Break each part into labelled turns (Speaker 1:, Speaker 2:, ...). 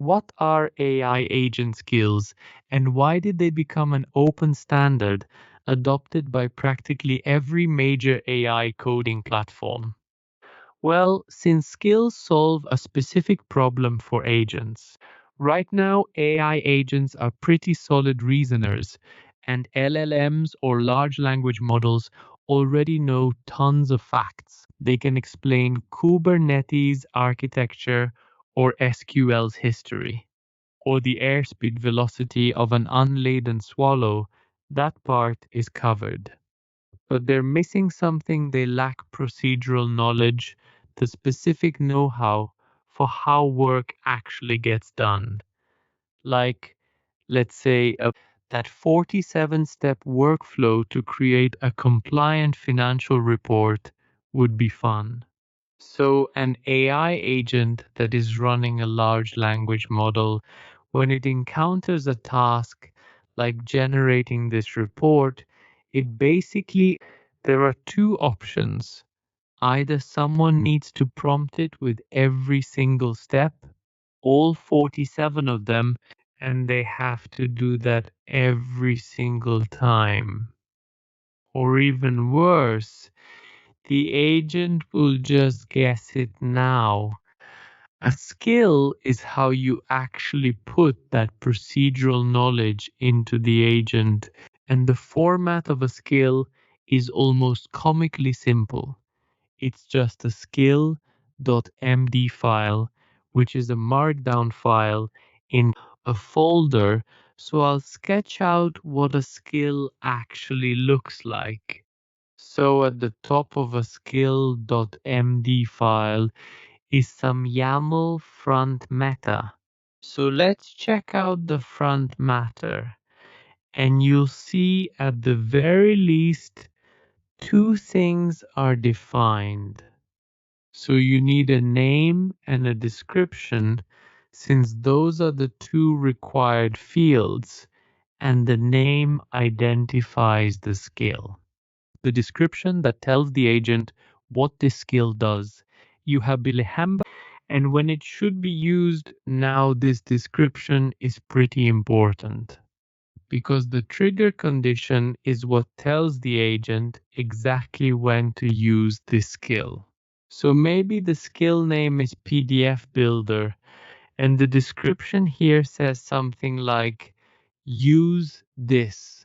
Speaker 1: What are AI agent skills and why did they become an open standard adopted by practically every major AI coding platform? Well, since skills solve a specific problem for agents, right now AI agents are pretty solid reasoners, and LLMs or large language models already know tons of facts. They can explain Kubernetes architecture or SQL's history, or the airspeed velocity of an unladen swallow. That part is covered. But they're missing something. They lack procedural knowledge, the specific know-how for how work actually gets done. Like, let's say, that 47-step workflow to create a compliant financial report would be fun. So, an AI agent that is running a large language model, when it encounters a task like generating this report, it basically, there are two options. Either someone needs to prompt it with every single step, all 47 of them, and they have to do that every single time. Or even worse, the agent will just guess it now. A skill is how you actually put that procedural knowledge into the agent, and the format of a skill is almost comically simple. It's just a skill.md file, which is a markdown file in a folder. So I'll sketch out what a skill actually looks like. So at the top of a skill.md file is some YAML front matter. So let's check out the front matter, and you'll see at the very least two things are defined. So you need a name and a description, since those are the two required fields, and the name identifies the skill. The description that tells the agent what this skill does. You have Bilihamba, and when it should be used, now this description is pretty important because the trigger condition is what tells the agent exactly when to use this skill. So maybe the skill name is PDF Builder, and the description here says something like, use this.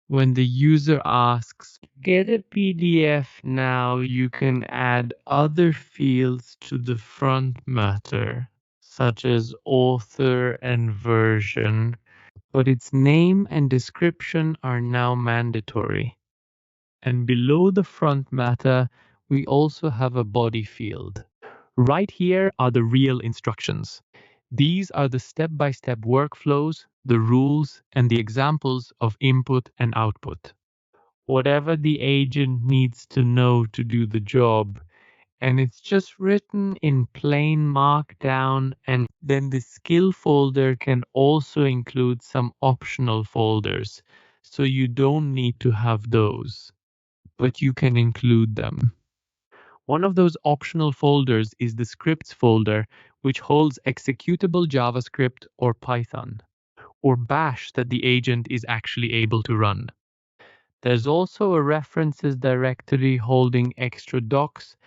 Speaker 1: When the user asks, get a PDF now, you can add other fields to the front matter, such as author and version, but its name and description are now mandatory. And below the front matter, we also have a body field. Right here are the real instructions. These are the step-by-step workflows, the rules, and the examples of input and output. Whatever the agent needs to know to do the job, and it's just written in plain markdown, and then the skill folder can also include some optional folders, so you don't need to have those, but you can include them. One of those optional folders is the scripts folder, which holds executable JavaScript or Python, or Bash that the agent is actually able to run. There's also a references directory holding extra docs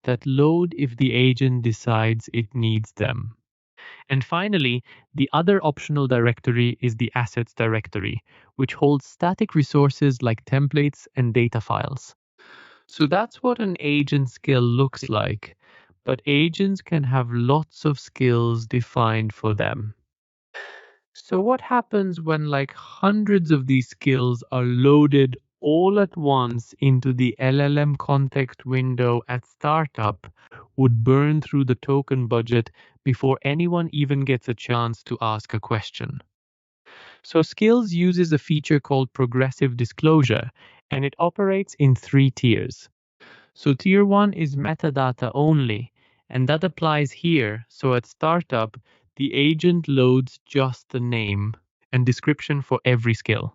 Speaker 1: that load if the agent decides it needs them. And finally, the other optional directory is the assets directory, which holds static resources like templates and data files. So that's what an agent skill looks like, but agents can have lots of skills defined for them. So what happens when like hundreds of these skills are loaded all at once into the LLM context window at startup would burn through the token budget before anyone even gets a chance to ask a question. So Skills uses a feature called progressive disclosure, and it operates in three tiers. So tier 1 is metadata only, and that applies here. So at startup, the agent loads just the name and description for every skill.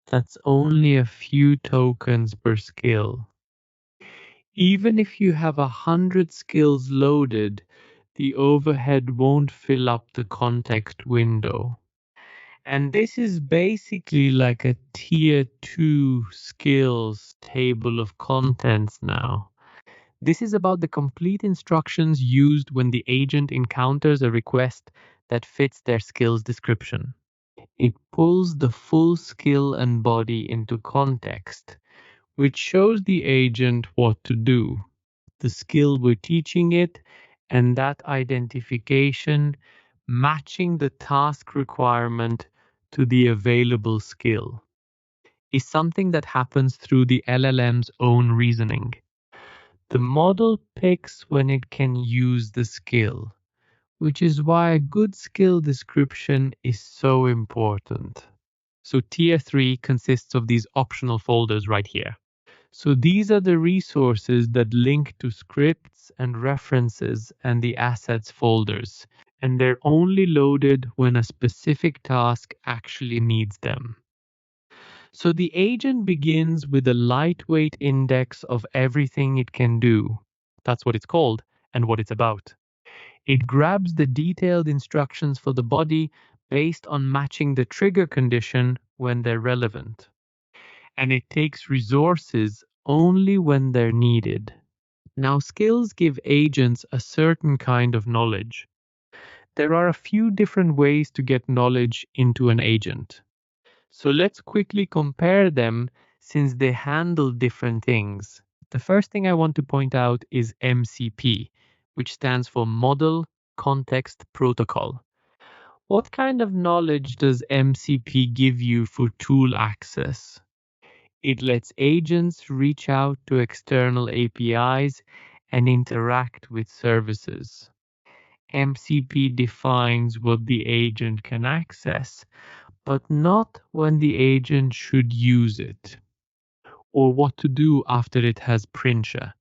Speaker 1: That's only a few tokens per skill. Even if you have 100 skills loaded, the overhead won't fill up the context window. And this is basically like a tier 2 skills table of contents now. This is about the complete instructions used when the agent encounters a request that fits their skills description. It pulls the full skill and body into context, which shows the agent what to do, the skill we're teaching it, and that identification matching the task requirement to the available skill is something that happens through the LLM's own reasoning. The model picks when it can use the skill, which is why a good skill description is so important. So tier 3 consists of these optional folders right here. So these are the resources that link to scripts and references and the assets folders, and they're only loaded when a specific task actually needs them. So the agent begins with a lightweight index of everything it can do. That's what it's called and what it's about. It grabs the detailed instructions for the body based on matching the trigger condition when they're relevant. And it takes resources only when they're needed. Now, skills give agents a certain kind of knowledge. There are a few different ways to get knowledge into an agent. So let's quickly compare them since they handle different things. The first thing I want to point out is MCP, which stands for Model Context Protocol. What kind of knowledge does MCP give you for tool access? It lets agents reach out to external APIs and interact with services. MCP defines what the agent can access, but not when the agent should use it, or what to do after it has Princha.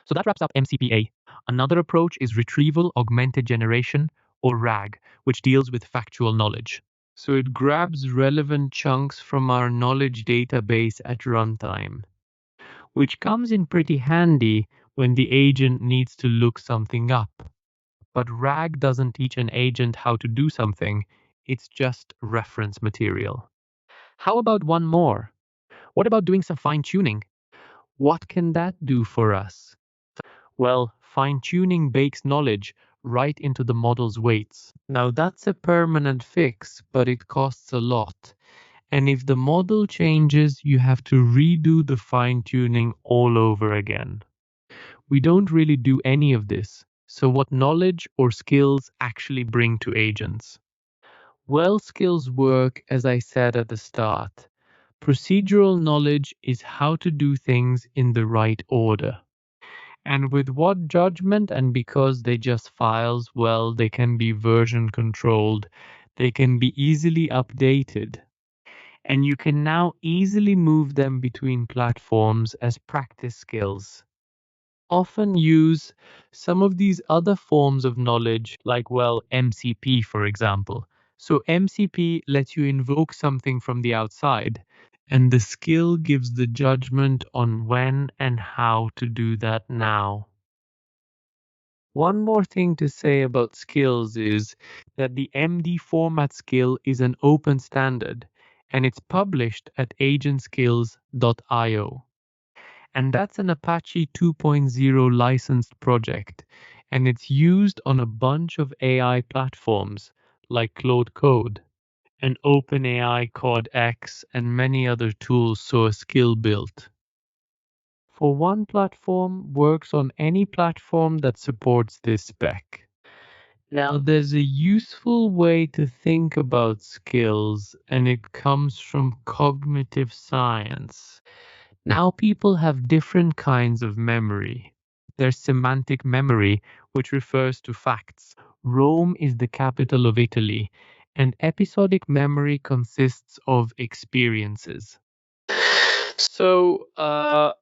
Speaker 1: So that wraps up MCPA. Another approach is Retrieval Augmented Generation, or RAG, which deals with factual knowledge. So it grabs relevant chunks from our knowledge database at runtime, which comes in pretty handy when the agent needs to look something up. But RAG doesn't teach an agent how to do something, it's just reference material. How about one more? What about doing some fine tuning? What can that do for us? Well, fine tuning bakes knowledge right into the model's weights. Now that's a permanent fix, but it costs a lot. And if the model changes, you have to redo the fine tuning all over again. We don't really do any of this. So what knowledge or skills actually bring to agents? Well, skills work, as I said at the start. Procedural knowledge is how to do things in the right order. And with what judgment, and because they just files, well, they can be version controlled. They can be easily updated. And you can now easily move them between platforms as practice skills. Often use some of these other forms of knowledge, like, well, MCP, for example. So MCP lets you invoke something from the outside, and the skill gives the judgment on when and how to do that now. One more thing to say about skills is that the MD format skill is an open standard, and it's published at agentskills.io. And that's an Apache 2.0 licensed project, and it's used on a bunch of AI platforms like Claude Code and OpenAI Codex and many other tools so a skill built. For one platform works on any platform that supports this spec. Now, there's a useful way to think about skills, and it comes from cognitive science. Now people have different kinds of memory. There's semantic memory, which refers to facts. Rome is the capital of Italy, and episodic memory consists of experiences. So, I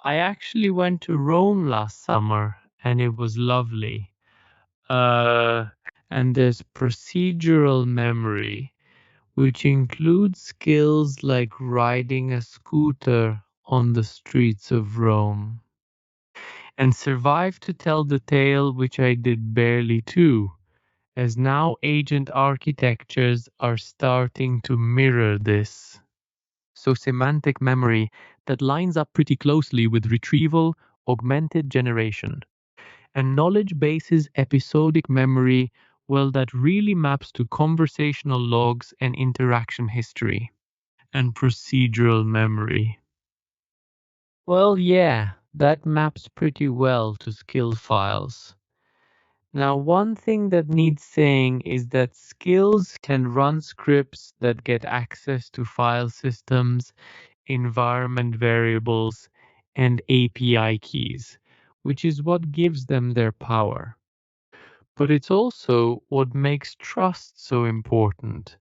Speaker 1: actually went to Rome last summer, and it was lovely. Uh, and there's procedural memory, which includes skills like riding a scooter on the streets of Rome. and survived to tell the tale, which I did barely too, as now agent architectures are starting to mirror this. So semantic memory that lines up pretty closely with retrieval, augmented generation. And knowledge bases episodic memory, well, that really maps to conversational logs and interaction history. And procedural memory. Well, yeah, that maps pretty well to skill files. Now, one thing that needs saying is that skills can run scripts that get access to file systems, environment variables, and API keys, which is what gives them their power. But it's also what makes trust so important,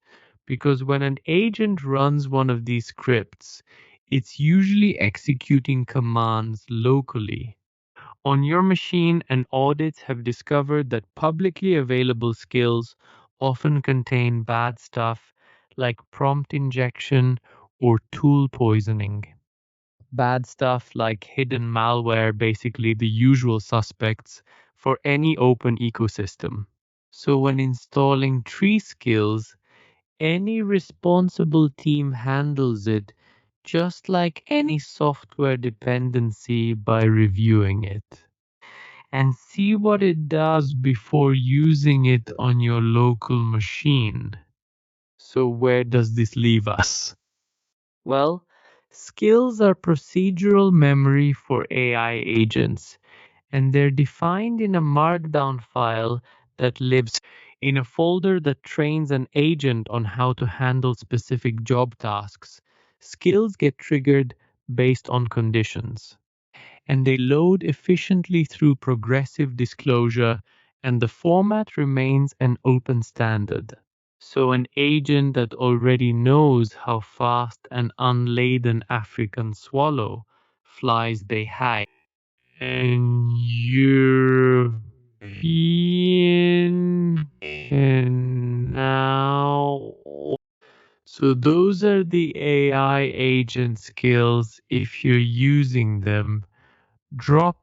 Speaker 1: because when an agent runs one of these scripts, it's usually executing commands locally on your machine, and audits have discovered that publicly available skills often contain bad stuff like prompt injection or tool poisoning. Bad stuff like hidden malware, basically the usual suspects for any open ecosystem. So, when installing tree skills, any responsible team handles it just like any software dependency by reviewing it and see what it does before using it on your local machine. So, where does this leave us? Well, skills are procedural memory for AI agents, and they're defined in a markdown file that lives in a folder that trains an agent on how to handle specific job tasks. Skills get triggered based on conditions, and they load efficiently through progressive disclosure, and the format remains an open standard. So, an agent that already knows how fast an unladen African swallow flies they hide, and European can now. So, those are the AI agent skills if you're using them. Drop